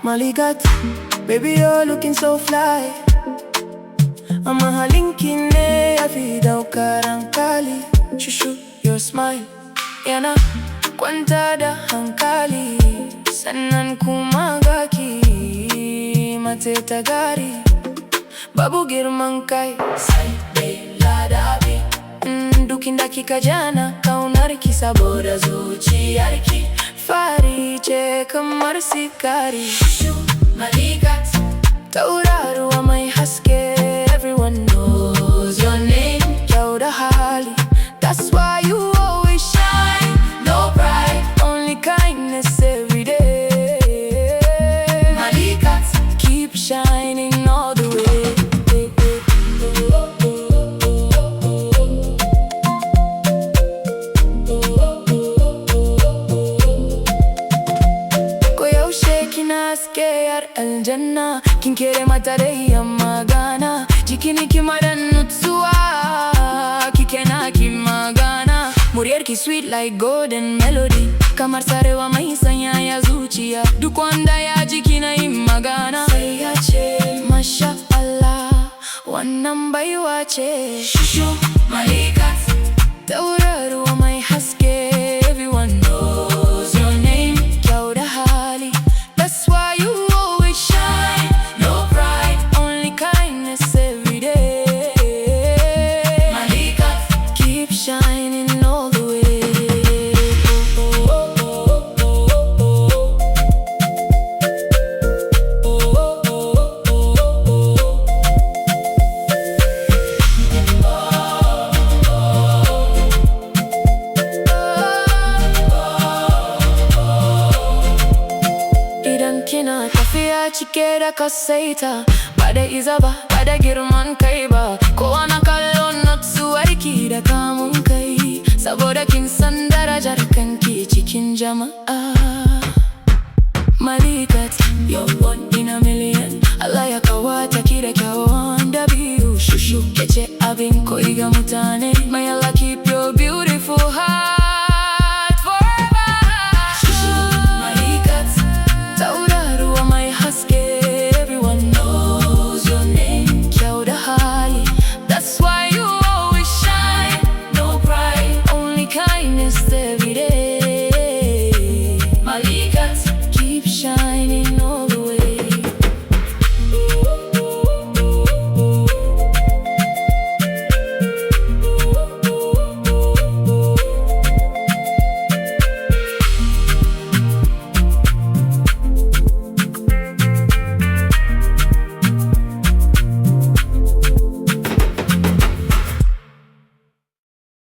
Maligat, baby you're looking so fly. Ang mahaling kine, afi daw karangkali. Shushu, your smile, yan na kwanta da hankali. Sannan kumagaki, matetagari. Babu girman kai, sai bai ladabi. Dukin dakika jana, kaunarki saboda zuciyarki. Fari ce kamar sikari. Shushu, Maligat, tauraruwa mai haske. Everyone knows your name, Kyau da hali. That's why you always shine. No pride, only kindness every day. Maligat, keep shining all the way. Yar aljanna, kin kere mata da iya magana. Jikini kima da nutsuwa, kike na ki magana. Muryarki sweet like golden melody, kamar sarewa mai sanyaya zuciya. Duk wanda ya ji kina yin magana sai ya ce masha Allah, wannan baiwa ce. Shushu, Maligat, tauraruwa mai haske. Everyone knows your name, Kyau da hali. That's why you always shine. No pride, only kindness every day. Maligat, keep shining all the way. Idan kina tafiya cike da kasaita, ba da iza ba, ba da girman kai ba. Kowa na kallon natsuwarki da kamun kai, saboda kin san darajar kanki cikin jama'a. Maligat, you're one in a million. Allah ya kawata ki da kyawun da biyu. Shushu, kece abin koyi ga mutane. May Allah keep your